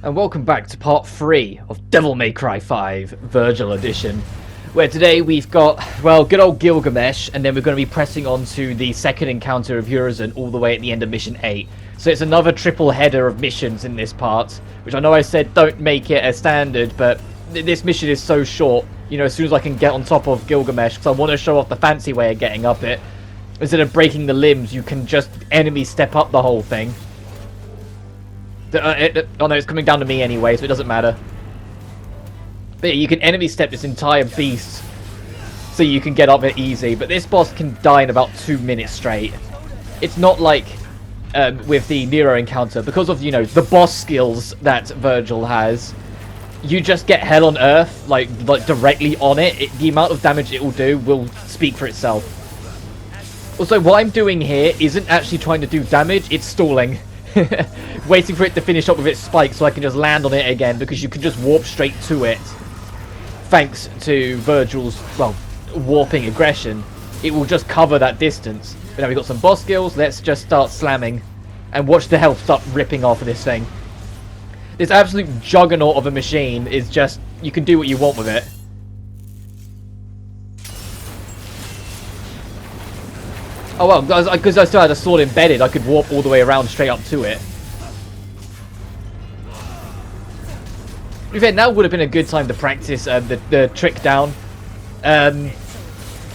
and welcome back to part 3 of Devil May Cry 5 Vergil edition, where today we've got, well, good old Gilgamesh, and then we're going to be pressing on to the second encounter of Urizen all the way at the end of mission 8. So it's another triple header of missions in this part, which I know I said don't make it a standard, but this mission is so short, you know, as soon as I can get on top of Gilgamesh, because I want to show off the fancy way of getting up it. Instead of breaking the limbs, you can just enemy step up the whole thing. Oh no, it's coming down to me anyway, so it doesn't matter. But yeah, you can enemy step this entire beast, so you can get up it easy. But this boss can die in about 2 minutes straight. It's not like with the Nero encounter, because of, you know, the boss skills that Vergil has. You just get hell on earth, like directly on it. The amount of damage it will do will speak for itself. Also, what I'm doing here isn't actually trying to do damage, it's stalling. Waiting for it to finish up with its spike so I can just land on it again, because you can just warp straight to it. Thanks to Vergil's, well, warping aggression. It will just cover that distance. But now we've got some boss skills, let's just start slamming. And watch the health start ripping off of this thing. This absolute juggernaut of a machine is just, you can do what you want with it. Oh well, because I still had a sword embedded, I could warp all the way around straight up to it. To be fair, now would have been a good time to practice the trick down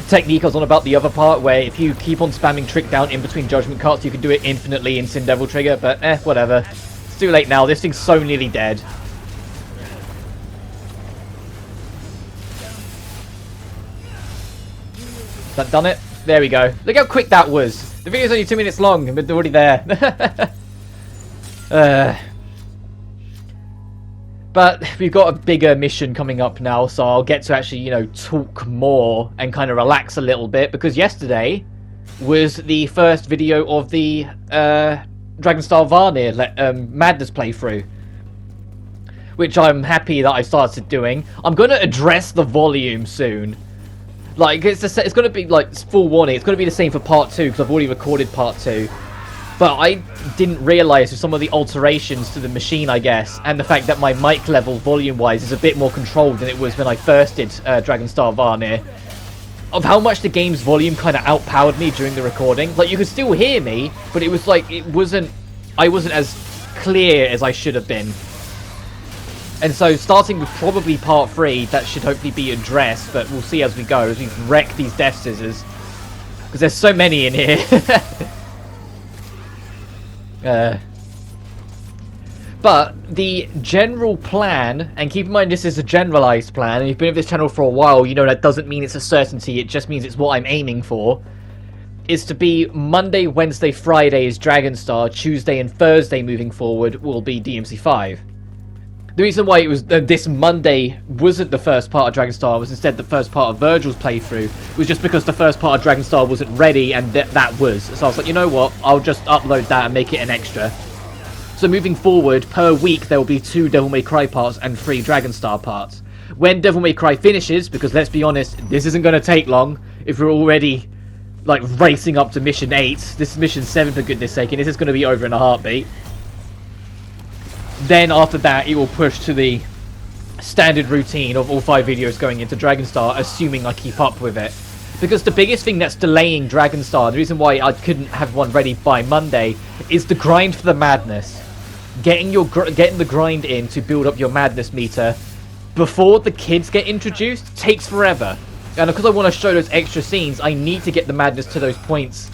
technique I was on about the other part, where if you keep on spamming trick down in between judgment carts, you can do it infinitely in Sin Devil Trigger, but whatever. It's too late now, this thing's so nearly dead. Has that done it? There we go. Look how quick that was. The video's only 2 minutes long, and we're already there. But we've got a bigger mission coming up now, so I'll get to actually, you know, talk more and kind of relax a little bit, because yesterday was the first video of the Dragonstar Varnir Madness playthrough, which I'm happy that I started doing. I'm going to address the volume soon. Like, it's going to be, like, full warning, it's going to be the same for part 2, because I've already recorded part 2. But I didn't realise with some of the alterations to the machine, I guess, and the fact that my mic level, volume-wise, is a bit more controlled than it was when I first did Dragonstar Varnir, of how much the game's volume kind of outpowered me during the recording. Like, you could still hear me, but it was like, I wasn't as clear as I should have been. And so, starting with probably part 3, that should hopefully be addressed, but we'll see as we go, as we wreck these Death Scissors. Because there's so many in here. But the general plan, and keep in mind this is a generalized plan, and you've been with this channel for a while, you know that doesn't mean it's a certainty, it just means it's what I'm aiming for, is to be Monday, Wednesday, Friday is Dragonstar, Tuesday and Thursday moving forward will be DMC5. The reason why it was this Monday wasn't the first part of Dragonstar, was instead the first part of Vergil's playthrough, was just because the first part of Dragonstar wasn't ready, and that was. So I was like, you know what, I'll just upload that and make it an extra. So moving forward, per week there will be 2 Devil May Cry parts and 3 Dragonstar parts. When Devil May Cry finishes, because let's be honest, this isn't going to take long, if we're already, like, racing up to Mission 8, this is Mission 7 for goodness sake, and this is going to be over in a heartbeat. Then after that, it will push to the standard routine of all 5 videos going into Dragonstar, assuming I keep up with it. Because the biggest thing that's delaying Dragonstar, the reason why I couldn't have one ready by Monday, is the grind for the madness. Getting the grind in to build up your madness meter before the kids get introduced takes forever. And because I want to show those extra scenes, I need to get the madness to those points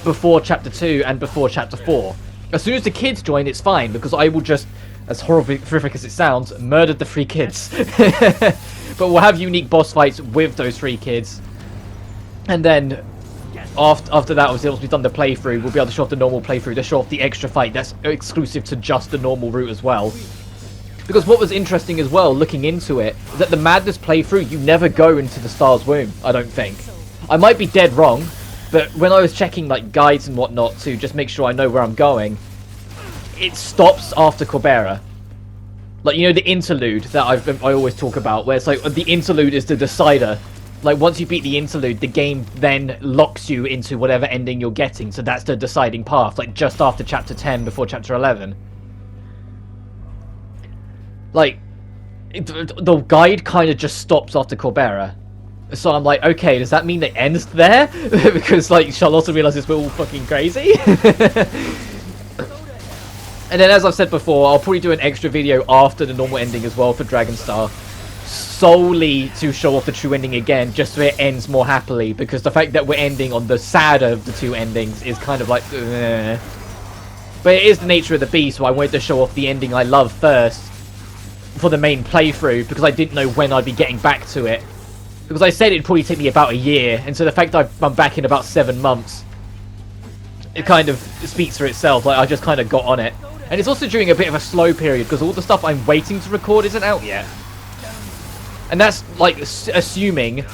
before Chapter 2 and before Chapter 4. As soon as the kids join, it's fine, because I will just, as horrific as it sounds, murder the 3 kids. But we'll have unique boss fights with those 3 kids. And then, after that, obviously, once we've done the playthrough, we'll be able to show off the normal playthrough, to show off the extra fight that's exclusive to just the normal route as well. Because what was interesting as well, looking into it, is that the Madness playthrough, you never go into the Star's Womb, I don't think. I might be dead wrong, but when I was checking, like, guides and whatnot to just make sure I know where I'm going, it stops after Corbera. Like, you know, the interlude that I always talk about, where it's like, the interlude is the decider. Like, once you beat the interlude, the game then locks you into whatever ending you're getting, so that's the deciding path, like, just after Chapter 10, before Chapter 11. Like, the guide kind of just stops after Corbera. So I'm like, okay, does that mean it ends there? Because, like, Charlotte realizes we're all fucking crazy? And then, as I've said before, I'll probably do an extra video after the normal ending as well for Dragonstar, solely to show off the true ending again, just so it ends more happily, because the fact that we're ending on the sadder of the two endings is kind of like, ugh. But it is the nature of the beast, so I wanted to show off the ending I love first for the main playthrough, because I didn't know when I'd be getting back to it. Because I said it'd probably take me about a year, and so the fact that I'm back in about 7 months, it kind of speaks for itself. Like, I just kind of got on it. And it's also during a bit of a slow period, because all the stuff I'm waiting to record isn't out yet. And that's, like, assuming,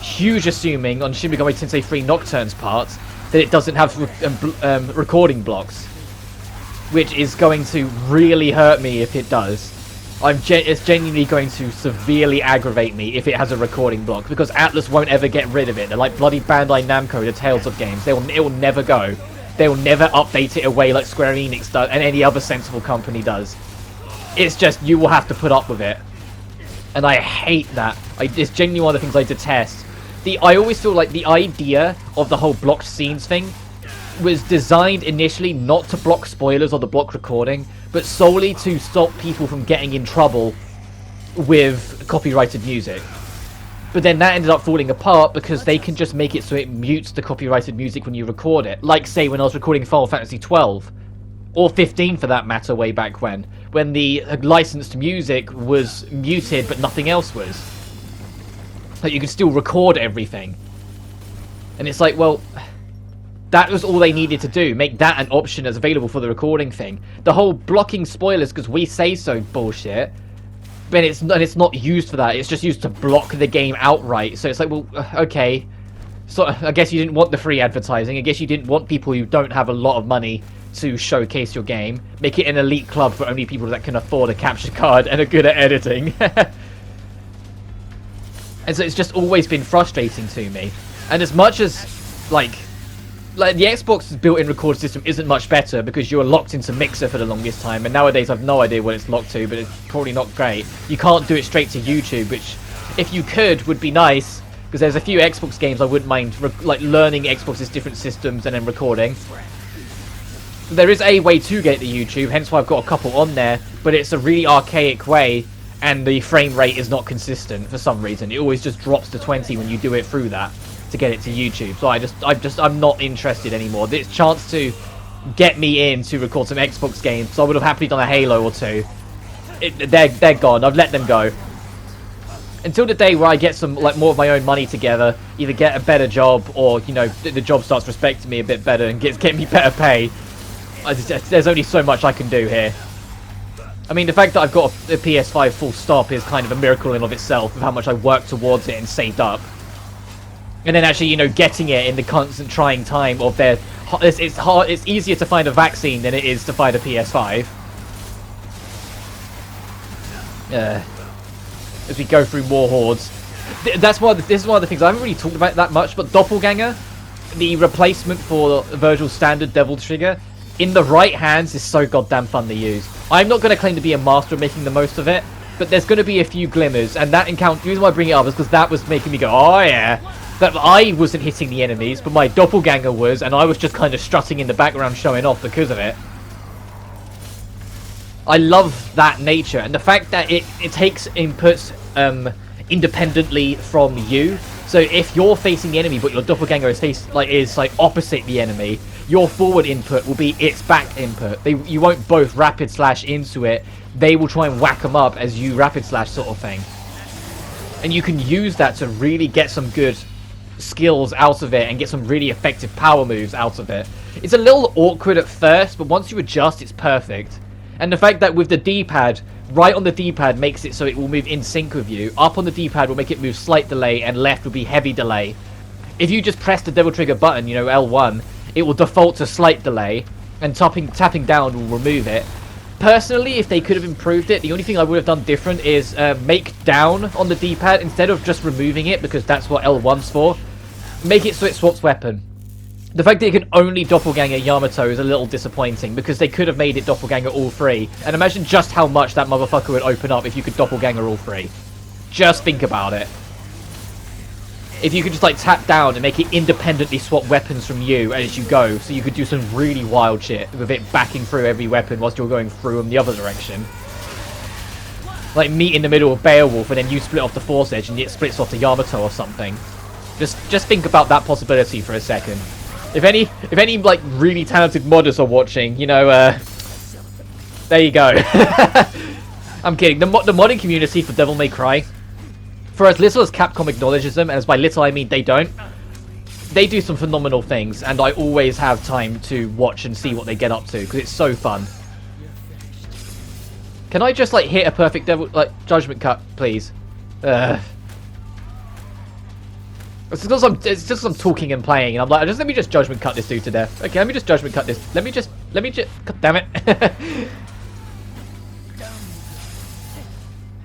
huge assuming, on Shin Megami Tensei 3 Nocturne's part, that it doesn't have recording blocks. Which is going to really hurt me if it does. It's genuinely going to severely aggravate me if it has a recording block, because Atlus won't ever get rid of it. They're like bloody Bandai Namco, the Tales of games. It will never go. They will never update it away like Square Enix does and any other sensible company does. It's just, you will have to put up with it. And I hate that. It's genuinely one of the things I detest. I always feel like the idea of the whole blocked scenes thing was designed initially not to block spoilers or the block recording, but solely to stop people from getting in trouble with copyrighted music. But then that ended up falling apart because they can just make it so it mutes the copyrighted music when you record it. Like, say, when I was recording Final Fantasy 12, or 15 for that matter, way back when the licensed music was muted but nothing else was. Like, you could still record everything. And it's like, well, that was all they needed to do. Make that an option as available for the recording thing. The whole blocking spoilers because we say so bullshit, but it's not used for that. It's just used to block the game outright. So it's like, well, okay. So I guess you didn't want the free advertising. I guess you didn't want people who don't have a lot of money to showcase your game. Make it an elite club for only people that can afford a capture card and are good at editing. And so it's just always been frustrating to me. And as much as, like the Xbox's built-in record system isn't much better because you're locked into Mixer for the longest time, and nowadays I've no idea what it's locked to, but it's probably not great. You can't do it straight to YouTube, which, if you could, would be nice, because there's a few Xbox games I wouldn't mind, like, learning Xbox's different systems and then recording. There is a way to get to YouTube, hence why I've got a couple on there, but it's a really archaic way, and the frame rate is not consistent for some reason. It always just drops to 20 when you do it through that to get it to YouTube. So I'm not interested anymore. This chance to get me in to record some Xbox games, so I would have happily done a Halo or two. They're gone. I've let them go. Until the day where I get some, like, more of my own money together, either get a better job or, you know, the job starts respecting me a bit better and get me better pay. There's only so much I can do here. I mean, the fact that I've got a PS5 full stop is kind of a miracle in of itself, of how much I worked towards it and saved up. And then actually, you know, getting it in the constant trying time of their... It's hard. It's easier to find a vaccine than it is to find a PS5. As we go through more hordes. This is one of the things I haven't really talked about that much, but Doppelganger, the replacement for Vergil's standard Devil Trigger, in the right hands is so goddamn fun to use. I'm not going to claim to be a master of making the most of it, but there's going to be a few glimmers, and that encounter, the reason why I bring it up is because that was making me go, oh yeah. That I wasn't hitting the enemies, but my doppelganger was, and I was just kind of strutting in the background showing off because of it. I love that nature, and the fact that it takes inputs independently from you. So if you're facing the enemy, but your doppelganger is like opposite the enemy, your forward input will be its back input. You won't both rapid slash into it. They will try and whack them up as you rapid slash sort of thing. And you can use that to really get some good skills out of it and get some really effective power moves out of it. It's a little awkward at first, but once you adjust, it's perfect. And the fact that with the D-pad, right on the D-pad makes it so it will move in sync with you. Up on the D-pad will make it move slight delay, and left will be heavy delay. If you just press the Devil Trigger button, you know, L1, it will default to slight delay, and tapping down will remove it. Personally, if they could have improved it, the only thing I would have done different is make down on the D-pad, instead of just removing it, because that's what L1's for, make it so it swaps weapon. The fact that you can only doppelganger Yamato is a little disappointing, because they could have made it doppelganger all three. And imagine just how much that motherfucker would open up if you could doppelganger all three. Just think about it. If you could just like tap down and make it independently swap weapons from you as you go, so you could do some really wild shit with it backing through every weapon whilst you're going through them the other direction. Like meet in the middle of Beowulf and then you split off the Force Edge and it splits off to Yamato or something. Just think about that possibility for a second. If any like really talented modders are watching, you know, there you go. I'm kidding. The modding community for Devil May Cry, for as little as Capcom acknowledges them, and as by little I mean they don't, they do some phenomenal things, and I always have time to watch and see what they get up to because it's so fun. Can I just like hit a perfect judgment cut, please? It's just because I'm talking and playing, and I'm like, let me just judgment cut this dude to death. Okay, let me just judgment cut this. Let me just, God damn it.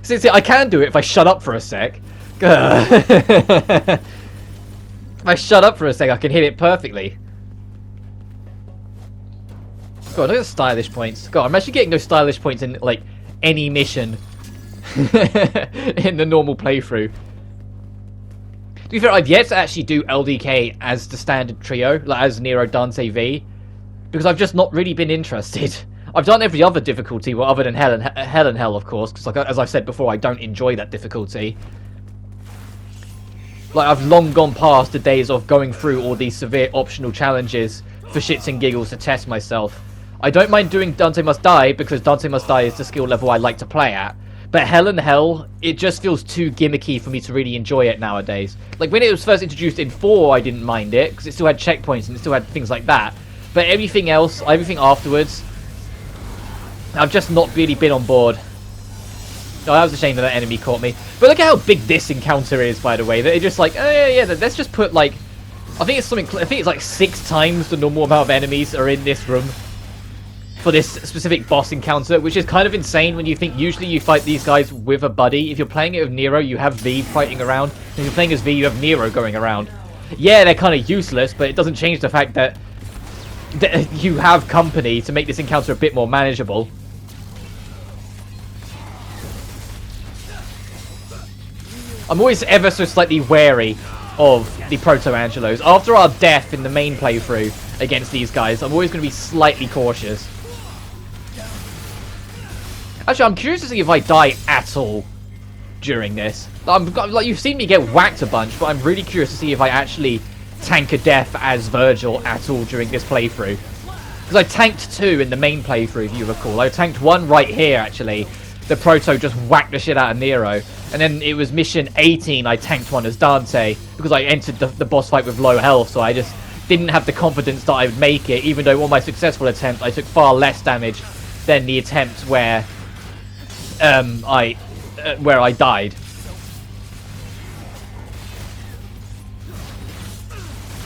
See, I can do it if I shut up for a sec. If I shut up for a sec, I can hit it perfectly. God, look at the stylish points. God, I'm actually getting those stylish points in, like, any mission in the normal playthrough. To be fair, I've yet to actually do LDK as the standard trio, like as Nero, Dante, V, because I've just not really been interested. I've done every other difficulty, well, other than Hell and Hell, of course, because like, as I've said before, I don't enjoy that difficulty. Like, I've long gone past the days of going through all these severe optional challenges for shits and giggles to test myself. I don't mind doing Dante Must Die, because Dante Must Die is the skill level I like to play at. But Hell and Hell, it just feels too gimmicky for me to really enjoy it nowadays. Like, when it was first introduced in 4, I didn't mind it, because it still had checkpoints and it still had things like that. But everything else, everything afterwards, I've just not really been on board. Oh, that was a shame that enemy caught me. But look at how big this encounter is, by the way. They're just like, oh yeah, let's just put like, I think it's like 6 times the normal amount of enemies are in this room for this specific boss encounter, which is kind of insane when you think usually you fight these guys with a buddy. If you're playing it with Nero, you have V fighting around. If you're playing as V, you have Nero going around. Yeah, they're kind of useless, but it doesn't change the fact that you have company to make this encounter a bit more manageable. I'm always ever so slightly wary of the Proto-Angelos. After our death in the main playthrough against these guys, I'm always going to be slightly cautious. Actually, I'm curious to see if I die at all during this. Like, you've seen me get whacked a bunch, but I'm really curious to see if I actually tank a death as Vergil at all during this playthrough. Because I tanked 2 in the main playthrough, if you recall. I tanked 1 right here, actually. The Proto just whacked the shit out of Nero. And then it was mission 18, I tanked 1 as Dante, because I entered the boss fight with low health, so I just didn't have the confidence that I would make it, even though on my successful attempt, I took far less damage than the attempt where I died.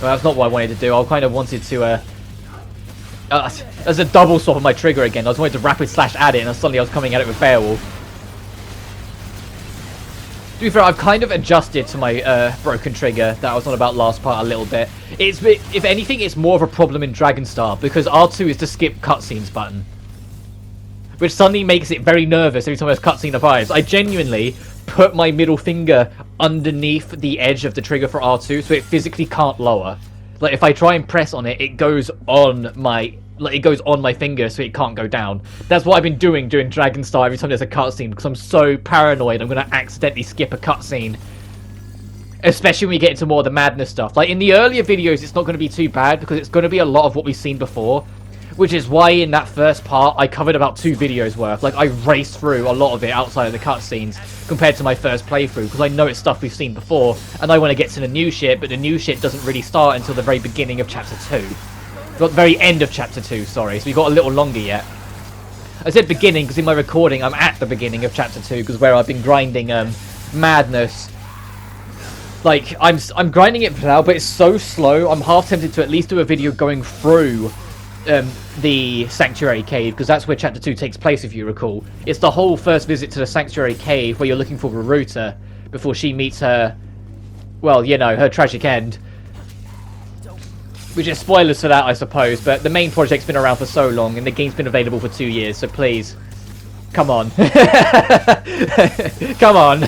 Well, that's not what I wanted to do. I kind of wanted to, as a double swap of my trigger again. I was wanting to rapid slash at it, and suddenly I was coming at it with Beowulf. To be fair, I've kind of adjusted to my broken trigger that I was on about last part a little bit. If anything, it's more of a problem in Dragonstar, because R2 is the skip cutscenes button, which suddenly makes it very nervous every time there's cutscene applies. I genuinely put my middle finger underneath the edge of the trigger for R2, so it physically can't lower. Like, if I try and press on it, it goes on my finger, so it can't go down. That's what I've been doing during Dragonstar every time there's a cutscene, because I'm so paranoid I'm going to accidentally skip a cutscene. Especially when we get into more of the madness stuff. Like, in the earlier videos, it's not going to be too bad, because it's going to be a lot of what we've seen before. Which is why in that first part, I covered about 2 videos worth. Like, I raced through a lot of it outside of the cutscenes compared to my first playthrough, because I know it's stuff we've seen before, and I want to get to the new shit, but the new shit doesn't really start until the very beginning of Chapter 2. Well, the very end of Chapter 2, sorry, so we've got a little longer yet. I said beginning, because in my recording, I'm at the beginning of Chapter 2, because where I've been grinding madness. Like, I'm grinding it now, but it's so slow, I'm half tempted to at least do a video going through the Sanctuary Cave, because that's where Chapter 2 takes place, if you recall. It's the whole first visit to the Sanctuary Cave where you're looking for Raruta before she meets her, well, you know, her tragic end. Which is spoilers for that, I suppose, but the main project's been around for so long, and the game's been available for 2 years, so please, come on. Come on.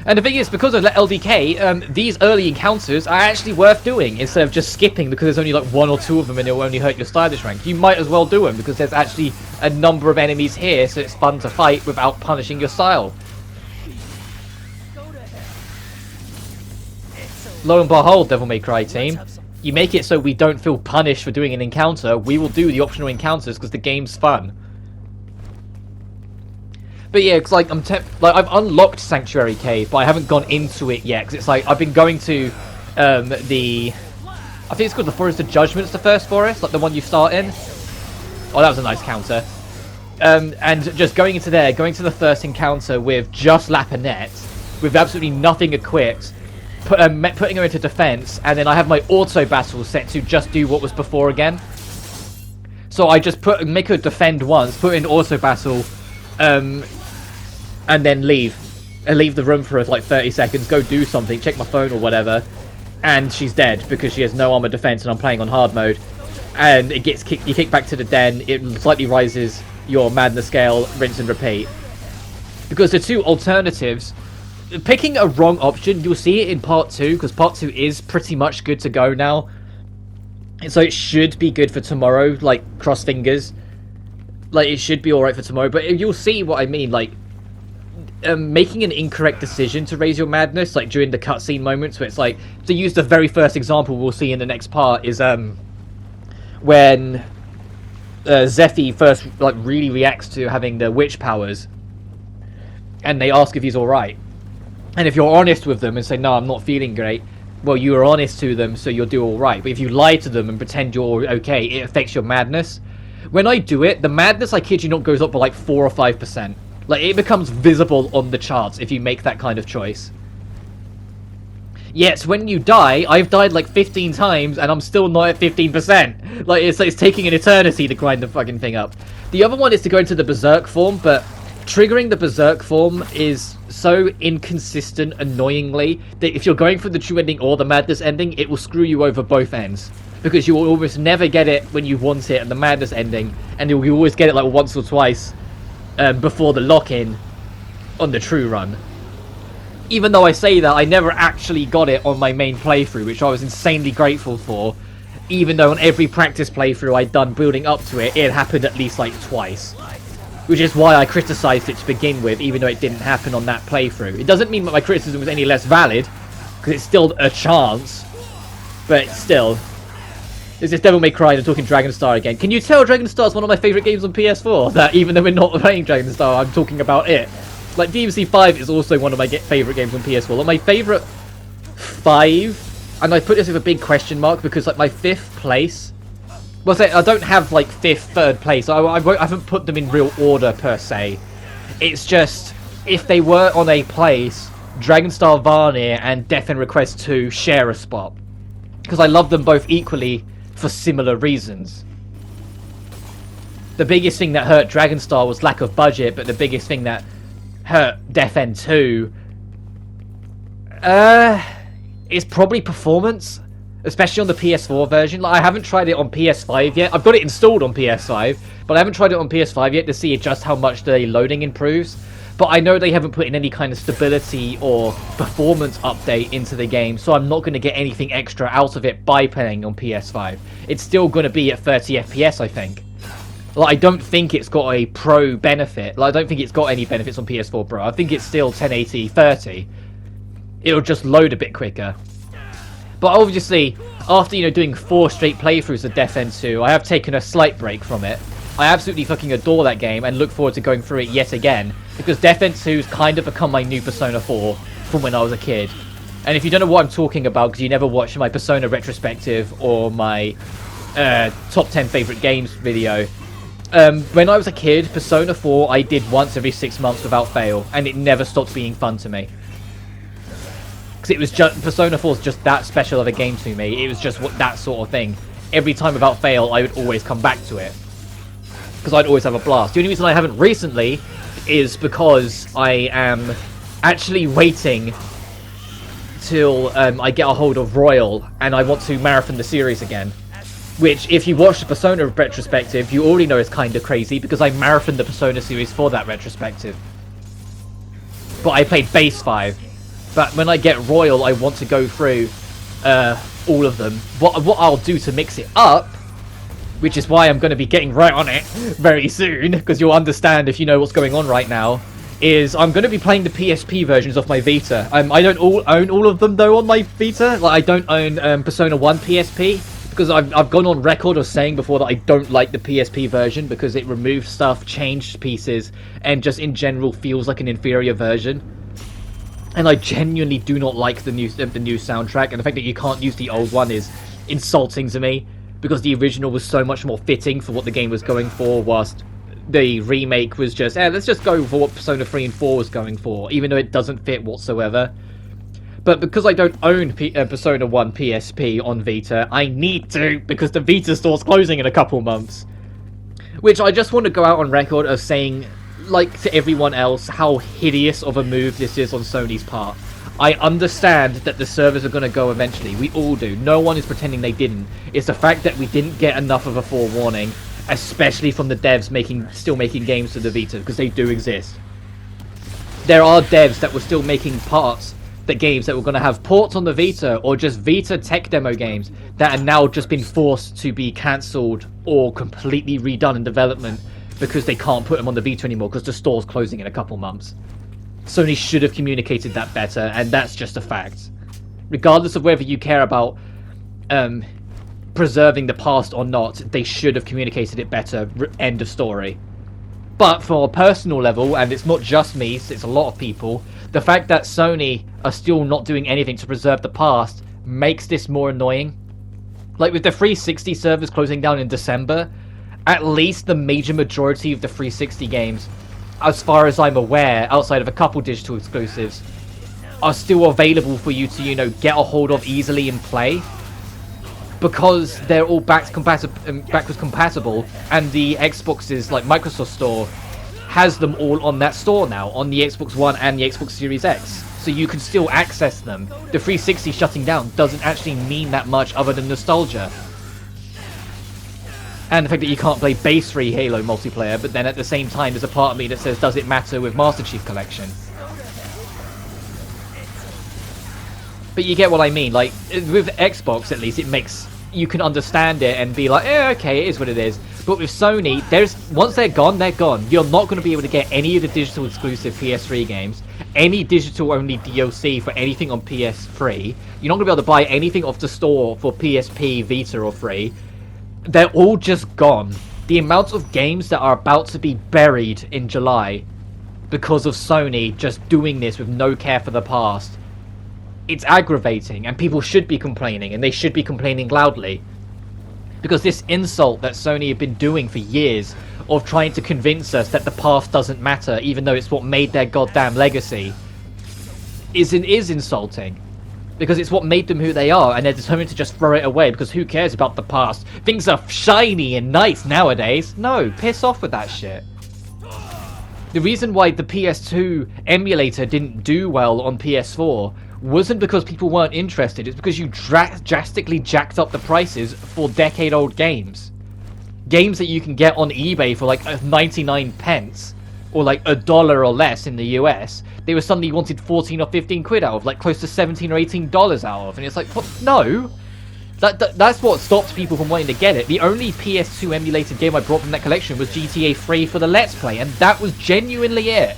And the thing is, because of LDK, these early encounters are actually worth doing, instead of just skipping because there's only like 1 or 2 of them and it'll only hurt your stylish rank. You might as well do them, because there's actually a number of enemies here, so it's fun to fight without punishing your style. Lo and behold, Devil May Cry team, you make it so we don't feel punished for doing an encounter. We will do the optional encounters because the game's fun. But yeah, it's like I've unlocked Sanctuary Cave, but I haven't gone into it yet, because it's like I've been going to I think it's called the Forest of Judgments, the first forest, like the one you start in. Oh, that was a nice counter. And just going into there, going to the first encounter with just Lapinette, with absolutely nothing equipped, putting her into defense, and then I have my auto battle set to just do what was before again. So I just make her defend once, put in auto battle, and then leave the room for like 30 seconds, go do something, check my phone or whatever, and she's dead because she has no armor defense and I'm playing on hard mode. And it gets you kick back to the den, it slightly rises your madness scale, rinse and repeat. Because the two alternatives, picking a wrong option, you'll see it in part 2, because part 2 is pretty much good to go now. And so it should be good for tomorrow, like, cross fingers. Like, it should be alright for tomorrow, but you'll see what I mean, like, making an incorrect decision to raise your madness, like, during the cutscene moments, where it's like, to use the very first example we'll see in the next part, is, when Zephy first, like, really reacts to having the witch powers, and they ask if he's alright. And if you're honest with them and say, no, I'm not feeling great, well, you are honest to them, so you'll do alright. But if you lie to them and pretend you're okay, it affects your madness. When I do it, the madness, I kid you not, goes up by like 4 or 5%. Like, it becomes visible on the charts if you make that kind of choice. Yet, when you die, I've died like 15 times and I'm still not at 15%. Like, it's taking an eternity to grind the fucking thing up. The other one is to go into the Berserk form, but triggering the Berserk form is so inconsistent, annoyingly, that if you're going for the true ending or the madness ending, it will screw you over both ends. Because you will almost never get it when you want it at the madness ending, and you always get it like once or twice before the lock-in on the true run. Even though I say that, I never actually got it on my main playthrough, which I was insanely grateful for. Even though on every practice playthrough I'd done building up to it, it happened at least like twice. Which is why I criticised it to begin with, even though it didn't happen on that playthrough. It doesn't mean that my criticism was any less valid, because it's still a chance. But still. This is Devil May Cry and I'm talking Dragon Star again. Can you tell Dragon Star is one of my favourite games on PS4? That even though we're not playing Dragon Star, I'm talking about it. Like, DMC 5 is also one of my favourite games on PS4. Like, my favourite 5, and I put this with a big question mark, because, like, my 5th place... Well, I don't have, like, 5th, 3rd place. I haven't put them in real order, per se. It's just, if they were on a place, Dragon Star Varnir and Death End Request 2 share a spot. Because I love them both equally for similar reasons. The biggest thing that hurt Dragon Star was lack of budget, but the biggest thing that hurt Death End 2 is probably performance, especially on the PS4 version. Like, I haven't tried it on PS5 yet. I've got it installed on PS5, but I haven't tried it on PS5 yet to see just how much the loading improves. But I know they haven't put in any kind of stability or performance update into the game, so I'm not going to get anything extra out of it by playing on PS5. It's still going to be at 30 FPS, I think. Like, I don't think it's got a pro benefit. Like, I don't think it's got any benefits on PS4 Pro. I think it's still 1080 30. It'll just load a bit quicker. But obviously, after, doing 4 straight playthroughs of Death End 2, I have taken a slight break from it. I absolutely fucking adore that game and look forward to going through it yet again, because Death End 2's kind of become my new Persona 4 from when I was a kid. And if you don't know what I'm talking about, because you never watched my Persona retrospective or my top 10 favourite games video, when I was a kid, Persona 4 I did once every 6 months without fail, and it never stopped being fun to me. Because it was just, Persona 4 is just that special of a game to me. It was just that sort of thing. Every time without fail, I would always come back to it, because I'd always have a blast. The only reason I haven't recently is because I am actually waiting till I get a hold of Royal and I want to marathon the series again. Which, if you watch the Persona retrospective, you already know is kind of crazy because I marathoned the Persona series for that retrospective. But I played Base 5. But when I get Royal, I want to go through all of them. What I'll do to mix it up, which is why I'm going to be getting right on it very soon, because you'll understand if you know what's going on right now, is I'm going to be playing the PSP versions of my Vita. I don't own all of them, though, on my Vita. Like, I don't own Persona 1 PSP, because I've gone on record of saying before that I don't like the PSP version, because it removed stuff, changed pieces, and just in general feels like an inferior version. And I genuinely do not like the new soundtrack, and the fact that you can't use the old one is insulting to me, because the original was so much more fitting for what the game was going for, whilst the remake was just, let's just go for what Persona 3 and 4 was going for, even though it doesn't fit whatsoever. But because I don't own Persona 1 PSP on Vita, I need to, because the Vita store's closing in a couple months. Which I just want to go out on record of saying, like to everyone else, how hideous of a move this is on Sony's part. I understand that the servers are going to go eventually. We all do. No one is pretending they didn't. It's the fact that we didn't get enough of a forewarning, especially from the devs still making games for the Vita, because they do exist. There are devs that were still making games that were going to have ports on the Vita, or just Vita tech demo games that are now just been forced to be cancelled or completely redone in development because they can't put them on the Vita anymore because the store's closing in a couple months. Sony should have communicated that better, and that's just a fact. Regardless of whether you care about preserving the past or not, they should have communicated it better. End of story. But for a personal level, and it's not just me, it's a lot of people, the fact that Sony are still not doing anything to preserve the past makes this more annoying. Like with the 360 servers closing down in December, at least the major majority of the 360 games, as far as I'm aware, outside of a couple digital exclusives, are still available for you to, get a hold of easily and play. Because they're all backwards compatible, and the Xbox's, like, Microsoft Store has them all on that store now, on the Xbox One and the Xbox Series X. So you can still access them. The 360 shutting down doesn't actually mean that much other than nostalgia. And the fact that you can't play base 3 Halo multiplayer, but then at the same time there's a part of me that says, does it matter with Master Chief Collection? But you get what I mean. Like, with Xbox at least, you can understand it and be like, okay, it is what it is. But with Sony, once they're gone, they're gone. You're not going to be able to get any of the digital exclusive PS3 games, any digital-only DLC for anything on PS3. You're not going to be able to buy anything off the store for PSP, Vita, or 3. They're all just gone. The amount of games that are about to be buried in July because of Sony just doing this with no care for the past, it's aggravating, and people should be complaining, and they should be complaining loudly. Because this insult that Sony have been doing for years of trying to convince us that the past doesn't matter, even though it's what made their goddamn legacy, is insulting. Because it's what made them who they are, and they're determined to just throw it away, because who cares about the past? Things are shiny and nice nowadays. No, piss off with that shit. The reason why the PS2 emulator didn't do well on PS4 wasn't because people weren't interested, it's because you drastically jacked up the prices for decade-old games. Games that you can get on eBay for like 99 pence, or like $1 or less in the US, they were suddenly wanted 14 or 15 quid out of, like close to 17 or 18 dollars out of, and it's like, what? No! That's what stopped people from wanting to get it. The only PS2 emulated game I brought from that collection was GTA 3 for the Let's Play, and that was genuinely it.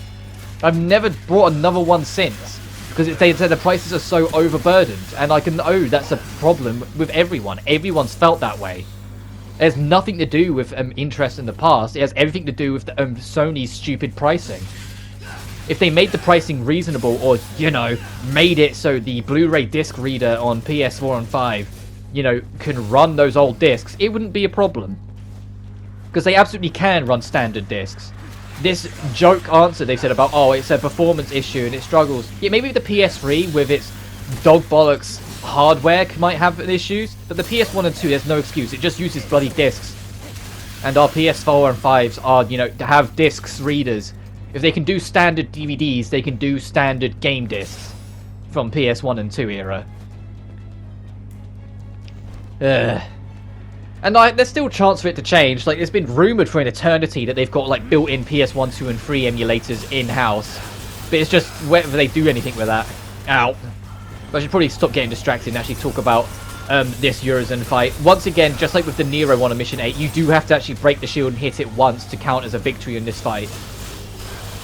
I've never brought another one since, because they said the prices are so overburdened, and I can know that's a problem with everyone. Everyone's felt that way. It has nothing to do with interest in the past. It has everything to do with Sony's stupid pricing. If they made the pricing reasonable, or, made it so the Blu-ray disc reader on PS4 and 5, can run those old discs, it wouldn't be a problem. Because they absolutely can run standard discs. This joke answer they said about, it's a performance issue and it struggles. Yeah, maybe the PS3 with its dog bollocks hardware might have issues, but the PS1 and 2, there's no excuse. It just uses bloody discs. And our PS4 and 5s are, to have discs readers. If they can do standard DVDs, they can do standard game discs. from PS1 and 2 era. Ugh. And there's still a chance for it to change. Like, it's been rumored for an eternity that they've got like built-in PS1, 2, and 3 emulators in-house. But it's just whether they do anything with that. Ow. But I should probably stop getting distracted and actually talk about this Urizen fight. Once again, just like with the Nero one on Mission 8, you do have to actually break the shield and hit it once to count as a victory in this fight.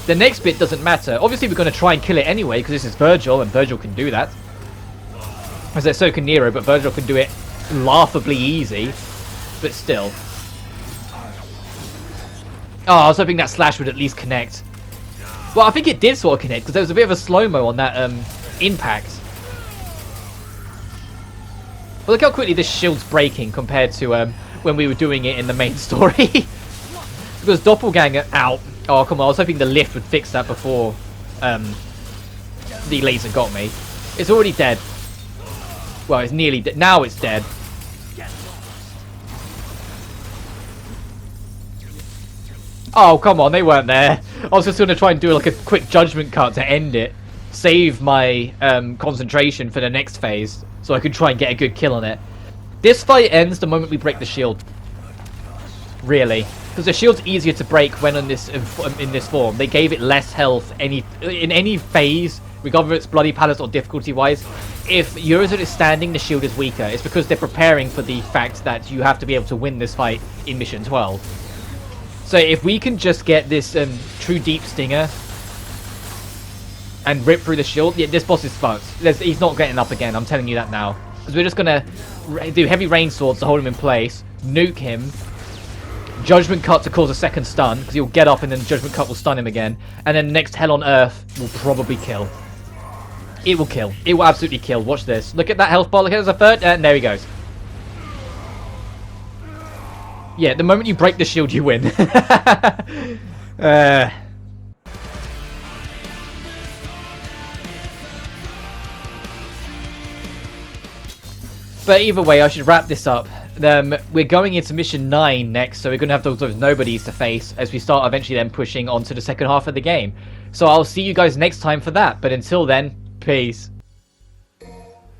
The next bit doesn't matter. Obviously, we're going to try and kill it anyway, because this is Vergil, and Vergil can do that. As so can Nero, but Vergil can do it laughably easy. But still. Oh, I was hoping that slash would at least connect. Well, I think it did sort of connect, because there was a bit of a slow-mo on that impact. Well, look how quickly this shield's breaking compared to when we were doing it in the main story. Because Doppelganger... Ow. Oh, come on. I was hoping the lift would fix that before the laser got me. It's already dead. Well, it's nearly dead. Now it's dead. Oh, come on. They weren't there. I was just going to try and do like a quick judgment cut to end it. Save my concentration for the next phase. So I could try and get a good kill on it. This fight ends the moment we break the shield. Really. Because the shield's easier to break when in this form. They gave it less health in any phase, regardless of its bloody palace or difficulty-wise. If Urizen is standing, the shield is weaker. It's because they're preparing for the fact that you have to be able to win this fight in Mission 12. So if we can just get this true deep stinger and rip through the shield, yeah, this boss is fucked. He's not getting up again, I'm telling you that now. Because we're just going to do heavy rain swords to hold him in place, nuke him, judgment cut to cause a second stun, because he'll get up and then judgment cut will stun him again, and then the next hell on earth will probably kill. It will kill. It will absolutely kill. Watch this. Look at that health bar. Look at there's a third. And there he goes. Yeah, the moment you break the shield, you win. But either way, I should wrap this up. We're going into Mission 9 next, so we're going to have those nobodies to face as we start eventually then pushing on to the second half of the game. So I'll see you guys next time for that. But until then, peace.